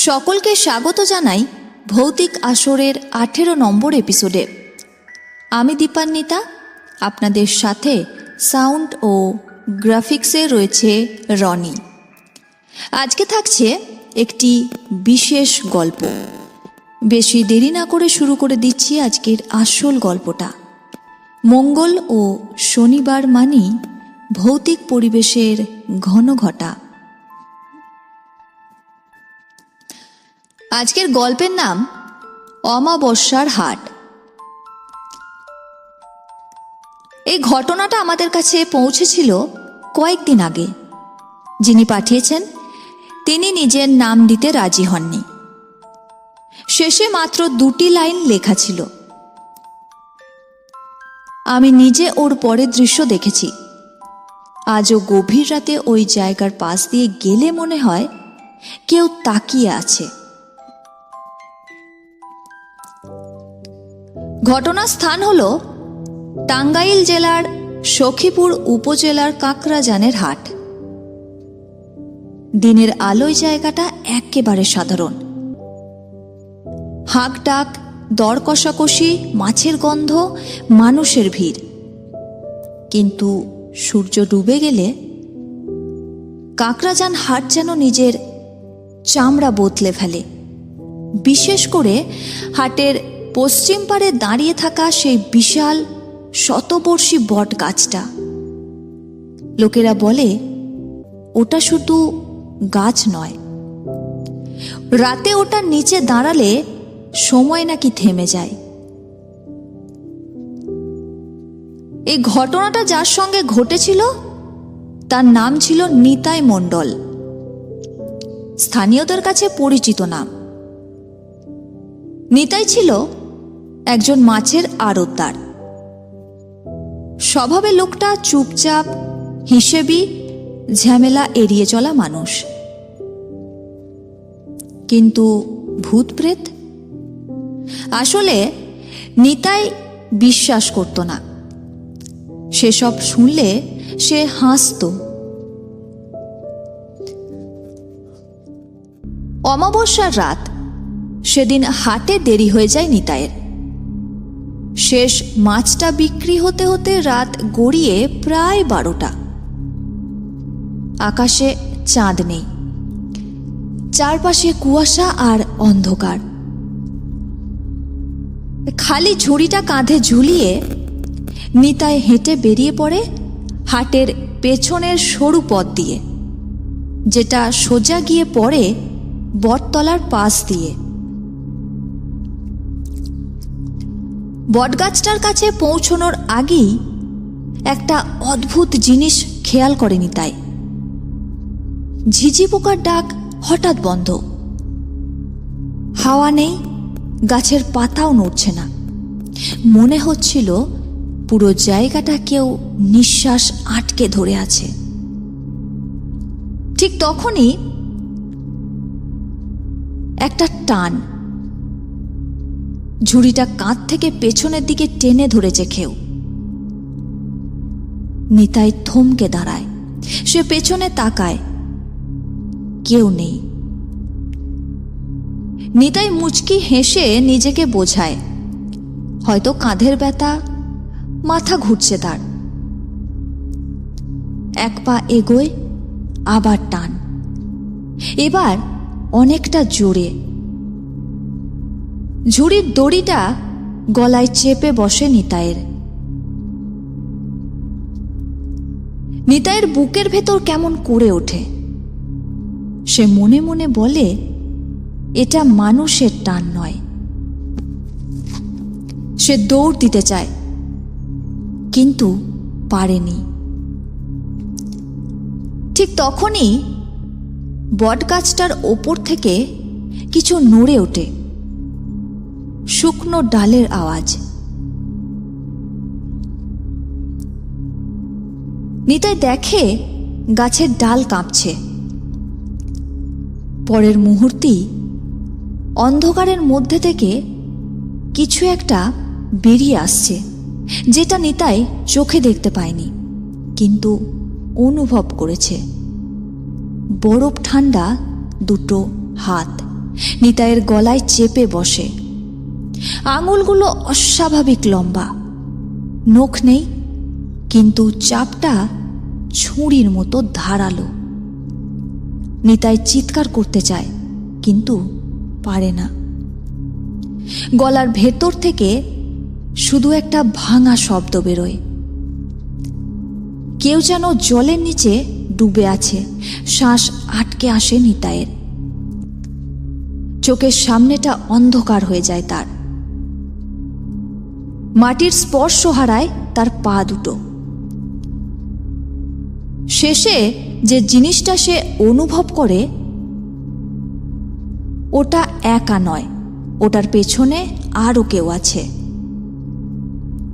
সকলকে স্বাগত জানাই ভৌতিক আসরের 18 নম্বর এপিসোডে। আমি দীপান্বিতা, আপনাদের সাথে সাউন্ড ও গ্রাফিক্সে রয়েছে রনি। আজকে থাকছে একটি বিশেষ গল্প। বেশি দেরি না করে শুরু করে দিচ্ছি আজকের আসল গল্পটা। মঙ্গল ও শনিবার মানেই ভৌতিক পরিবেশের ঘনঘটা। আজকের গল্পের নাম অমাবস্যার হাট। এই ঘটনাটা আমাদের কাছে পৌঁছেছিল কয়েকদিন আগে। যিনি পাঠিয়েছেন তিনি নিজের নাম দিতে রাজি হননি। শেষে মাত্র 2টি লাইন লেখা ছিল। আমি নিজে ওর পরের দৃশ্য দেখেছি। আজও গভীর রাতে ওই জায়গার পাশ দিয়ে গেলে মনে হয় কেউ তাকিয়ে আছে। ঘটনার স্থান হল টাঙ্গাইল জেলার সখীপুর উপজেলার কাকরাজানের হাট। দিনের আলোয় জায়গাটা একেবারে সাধারণ। হাঁক ডাক, দর কষাকষি, মাছের গন্ধ, মানুষের ভিড়। কিন্তু সূর্য ডুবে গেলে কাকরাজান হাট যেন নিজের চামড়া বদলে ফেলে। বিশেষ করে হাটের পশ্চিম পারে দাঁড়িয়ে থাকা সেই বিশাল শতবর্ষী বট গাছটা। লোকেরা বলে ওটা শুধু গাছ নয়, রাতে ওটার নিচে দাঁড়ালে সময় নাকি থেমে যায়। এই ঘটনাটা যার সঙ্গে ঘটেছিল তার নাম ছিল নিতাই মণ্ডল। স্থানীয়দের কাছে পরিচিত নাম। নিতাই ছিল একজন মাছের আড়তদার। স্বভাবে লোকটা চুপচাপ, হিসেবি, ঝামেলা এড়িয়ে চলা মানুষ। কিন্তু ভূত প্রেত? আসলে নিতাই বিশ্বাস করত না। সেসব শুনলে সে হাসত। অমাবস্যার রাত, সেদিন হাটে দেরি হয়ে যায় নিতাইয়ের। শেষ মাছটা বিক্রি হতে হতে রাত গড়িয়ে প্রায় 12টা। আকাশে চাঁদ নেই, চারপাশে কুয়াশা আর অন্ধকার। খালি ঝুড়িটা কাঁধে ঝুলিয়ে নিতাই হেঁটে বেরিয়ে পড়ে হাটের পেছনের সরু পথ দিয়ে, যেটা সোজা গিয়ে পড়ে বটতলার পাশ দিয়ে। বটগাছটার কাছে পৌঁছনোর আগেই একটা অদ্ভুত জিনিস খেয়াল করে নিতাই। ঝিঝি পোকার ডাক হঠাৎ বন্ধ। হাওয়া নেই, গাছের পাতাও নড়ছে না। মনে হচ্ছিল পুরো জায়গাটা কেউ নিঃশ্বাস আটকে ধরে আছে। ঠিক তখনই একটা টান। ঝুড়িটা কাঁধ থেকে পেছনের দিকে টেনে ধরেছে কেউ। নিতাই থমকে দাঁড়ায়। সে পেছনে তাকায়, কেউ নেই। নিতাই মুচকি হেসে নিজেকে বোঝায়, হয়তো কাঁধের ব্যথা, মাথা ঘুরছে তার। এক পা এগোয়, আবার টান। এবার অনেকটা জোরে। ঝুড়ির দড়িটা গলায় চেপে বসে নিতাইয়ের। নিতাইয়ের বুকের ভেতর কেমন করে ওঠে। সে মনে মনে বলে, এটা মানুষের টান নয়। সে দৌড় দিতে চায়, কিন্তু পারেনি। ঠিক তখনই বটগাছটার ওপর থেকে কিছু নড়ে ওঠে। শুকনো ডালের আওয়াজ। নিতাই দেখে গাছের ডাল কাঁপছে। পরের মুহূর্তেই অন্ধকারের মধ্যে থেকে কিছু একটা বেরিয়ে আসছে, যেটা নিতাই চোখে দেখতে পায়নি, কিন্তু অনুভব করেছে। বরফ ঠান্ডা দুটো হাত, নিতাইয়ের গলায় চেপে বসে। আঙুলগুলো অস্বাভাবিক লম্বা, নখ নেই, কিন্তু চাপটা ছুরির মতো ধারালো। নিতাই চিৎকার করতে চায়, কিন্তু পারে না। গলার ভেতর থেকে শুধু একটা ভাঙা শব্দ বেরোয়। কেউ যেন জলের নিচে ডুবে আছে। শ্বাস আটকে আসে নিতাইয়ের। চোখের সামনেটা অন্ধকার হয়ে যায় তার। মাটির স্পর্শ হারায় তার পা দুটো। শেষে যে জিনিসটা সে অনুভব করে, ওটা একা নয়, ওটার পেছনে আরও কেউ আছে।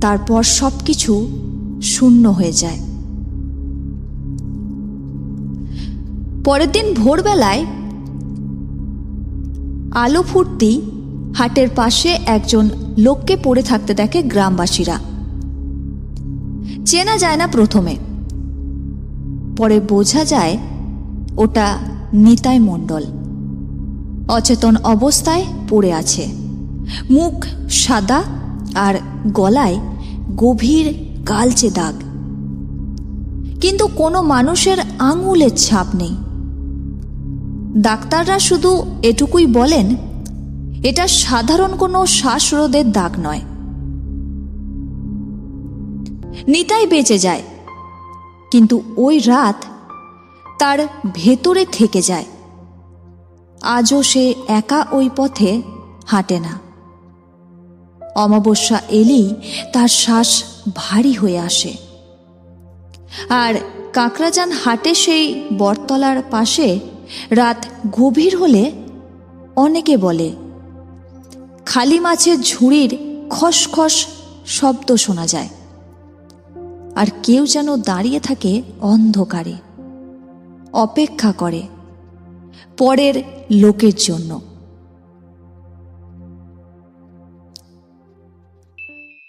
তারপর সবকিছু শূন্য হয়ে যায়। পরের দিন ভোরবেলায় আলো ফুটতেই হাটের পাশে একজন লোককে পড়ে থাকতে দেখে গ্রামবাসীরা। চেনা যায় না প্রথমে, পরে বোঝা যায় ওটা নিতাই মণ্ডল। অচেতন অবস্থায় পড়ে আছে, মুখ সাদা আর গলায় গভীর কালচে দাগ, কিন্তু কোনো মানুষের আঙুলের ছাপ নেই। ডাক্তাররা শুধু এটুকুই বলেন, এটা সাধারণ কোনো শ্বাসরোধের দাগ নয়। নিতাই বেঁচে যায়, কিন্তু ওই রাত তার ভেতরে থেকে যায়। আজও সে একা ওই পথে হাঁটে না। অমাবস্যা এলেই তার শ্বাস ভারী হয়ে আসে। আর কাকরাজান হাটে সেই বটতলার পাশে রাত গভীর হলে অনেকে বলে খালি মাছের ঝুড়ির খসখস শব্দ শোনা যায়, আর কেউ যেন দাঁড়িয়ে থাকে অন্ধকারে, অপেক্ষা করে পরের লোকের জন্য।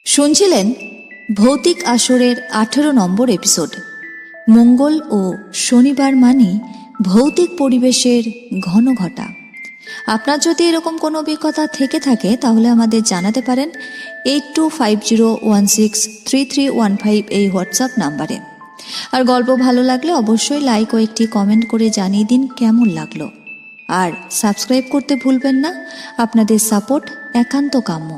শুনছিলেন ভৌতিক আসরের 18 নম্বর এপিসোড। মঙ্গল ও শনিবার মানে ভৌতিক পরিবেশের ঘন ঘটা। আপনার যদি এরকম কোনো অভিজ্ঞতা থেকে থাকে তাহলে আমাদের জানাতে পারেন 8250163315 এই হোয়াটসঅ্যাপ নাম্বারে। আর গল্প ভালো লাগলে অবশ্যই লাইক ও একটি কমেন্ট করে জানিয়ে দিন কেমন লাগলো। আর সাবস্ক্রাইব করতে ভুলবেন না, আপনাদের সাপোর্ট একান্ত কাম্য।